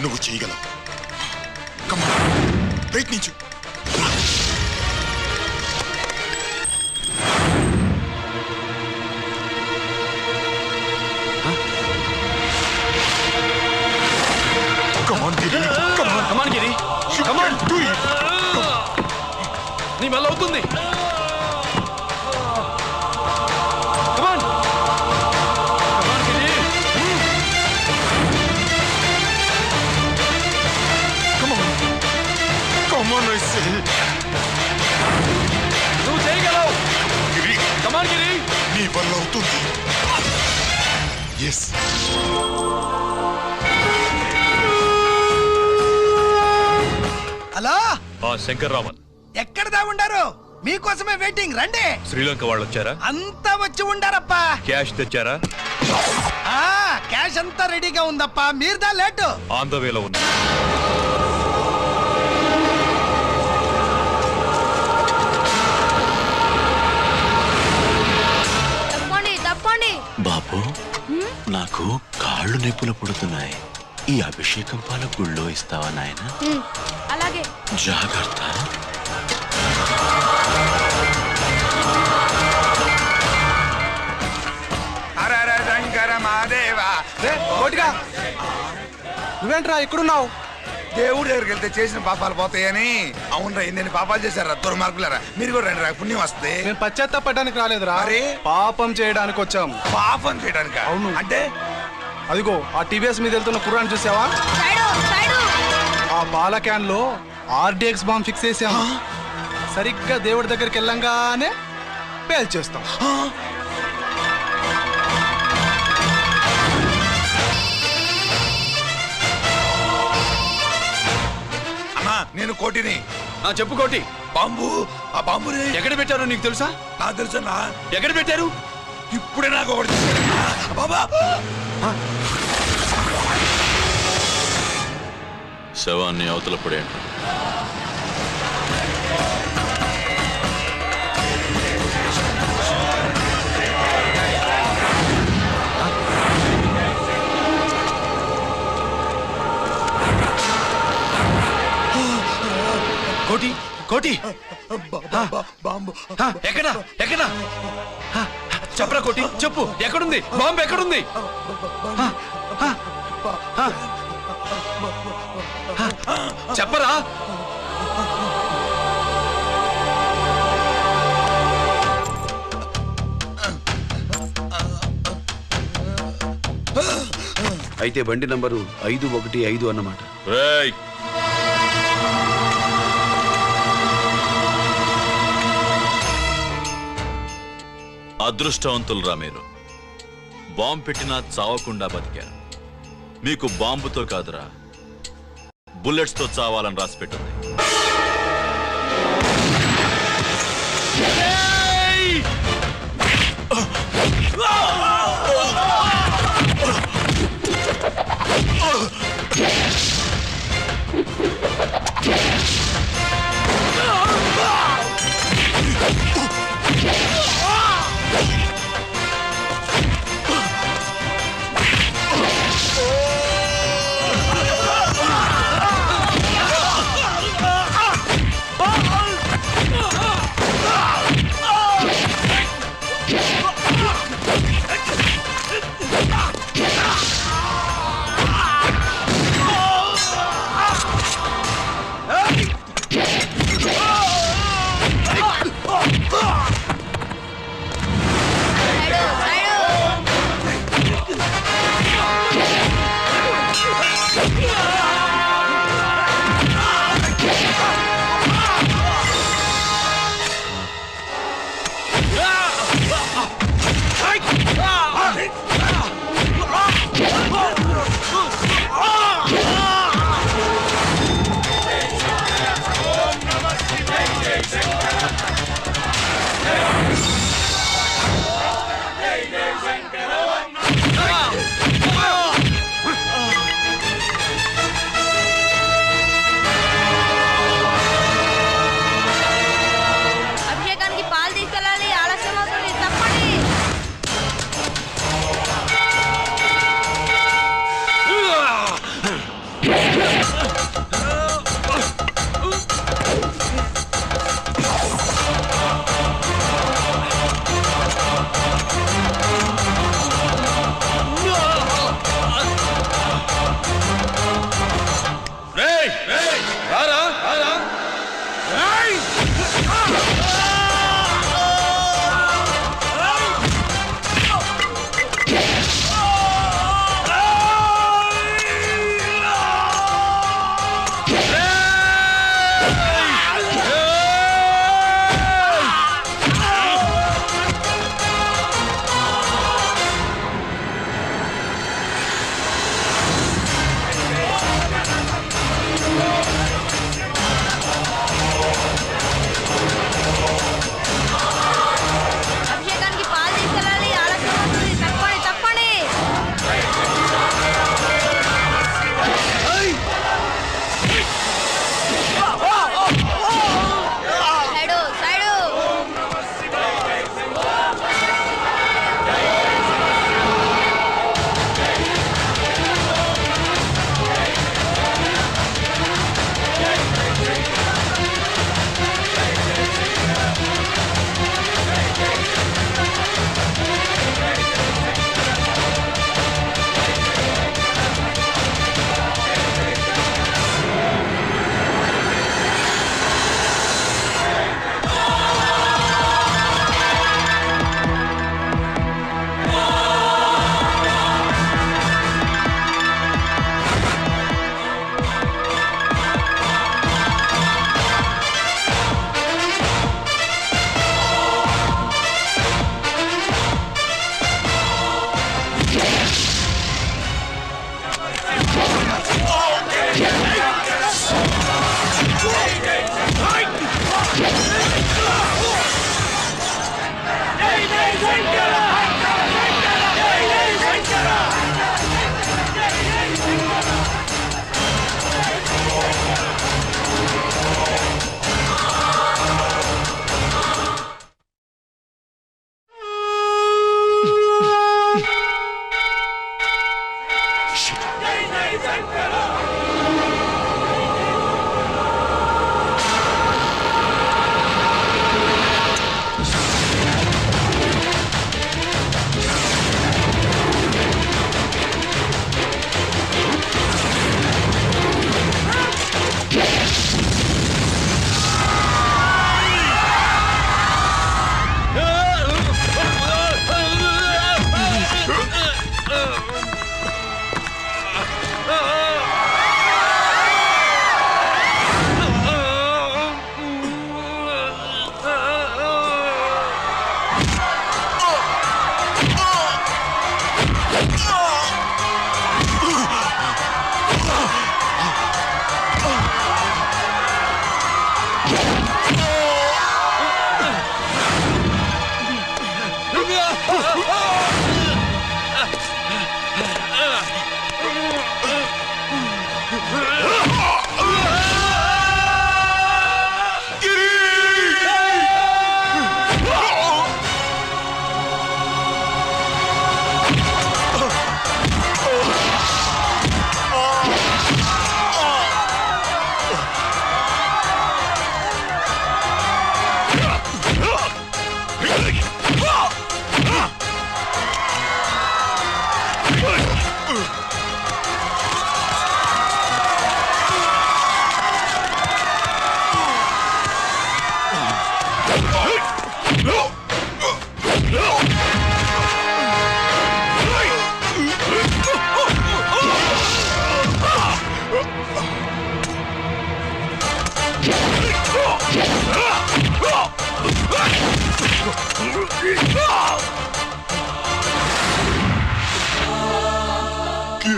O: నువ్వు చేయగలవు. Come on. ప్రయత్నించు. Come on, Giri. Come on.
H: Come on, Giri. Come on.
O: Do it.
H: నీ వల్ల అవుతుంది. Come on. Come on, Giri.
O: Come on. Come on, I say.
H: నువ్వు చేయగలవు.
O: Giri.
H: Come on, Giri.
O: నీ వల్ల అవుతుంది. Yes.
R: హలో
J: శంకర్రామన్,
R: ఎక్కడ దా ఉండారు? మీకోసమే వెయిటింగ్, రండి.
J: శ్రీలంక వాళ్ళు వచ్చారా?
R: అంతా వచ్చి ఉండారప్పా.
J: క్యాష్ తెచ్చారా?
R: క్యాష్ అంతా రెడీగా ఉందప్పా, మీరుదా లేటు.
J: ఆన్ ద వేలో ఉంది.
B: తప్పండి.
A: బాబు, నాకు కాళ్ళు నొప్పులు పుడుతున్నాయి. ఈ అభిషేకం పాల గుళ్ళో ఇస్తావా నాయన?
B: అలాగే.
A: జాగ్రత్త.
C: శంకర మహాదేవా.
M: నువ్వేంట్రా ఇక్కడున్నావు?
C: దేవుడి దగ్గరికి వెళ్తే చేసిన పాపాలు పోతాయని. అవునరా, ఎన్ని పాపాలు చేశారా దుర్మార్గులారా. మీరు కూడా రండి రా, పుణ్యం వస్తుంది.
M: నేను పశ్చాత్తాపడడానికి రాలేదురా, పాపం చేయడానికి వచ్చాం.
C: పాపం చేయడానికి?
M: అవును.
C: అంటే
M: అదిగో ఆ టీవీఎస్ మీద వెళ్తున్న కుర్రాన్ని చూసావా? ఆ పాల క్యాన్ లో ఆర్డిఎక్స్ బాంబ్ ఫిక్స్ చేసాం. సరిగ్గా దేవుడి దగ్గరికి వెళ్ళంగానే పేల్చేస్తాం.
C: అమ్మా, నేను కోటిని.
H: చెప్పు కోటి.
C: బాంబు, ఆ బాంబుని
H: ఎక్కడ పెట్టారో నీకు తెలుసా?
C: నాకు తెలుసన్నా.
H: ఎక్కడ పెట్టారు?
C: ఇప్పుడే నాకు ఒకటి బాబా.
A: శవాన్ని అవతల పడేయండి.
H: కోటి కోటి
C: బాంబు
H: ఎక్కడా ఎక్కడా చెప్పరా కోటి, చెప్పు. ఎక్కడుంది బాంబు? ఎక్కడుంది? చెప్పరా. అయితే బండి నంబరు 515 అన్నమాట.
A: అదృష్టవంతులురా మీరు. బాంబు పెట్టినా చావకుండా బతికారు. మీకు బాంబుతో కాదురా, బుల్లెట్స్ తో చావాలని రాసి పెట్టింది.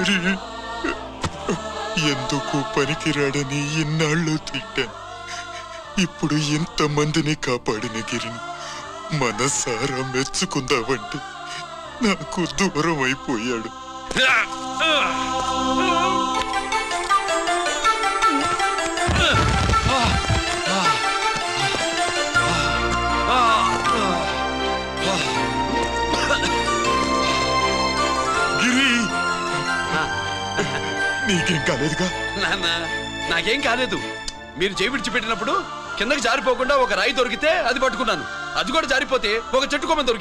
O: గిరి ఎందుకు పనికిరాడని ఇన్నాళ్ళు తిట్టాను. ఇప్పుడు ఇంతమందిని కాపాడిన గిరిని మనసారా మెచ్చుకుందామంటే నాకు దూరం అయిపోయాడు. గిరి నీకేం కాలేదుగా?
H: నాన్న నాకేం కాలేదు. మీరు చేయి విడిచిపెట్టినప్పుడు కిందకి జారిపోకుండా ఒక రాయి దొరికితే అది పట్టుకున్నాను. అది కూడా జారిపోతే ఒక చెట్టు కొమ్మ దొరికింది.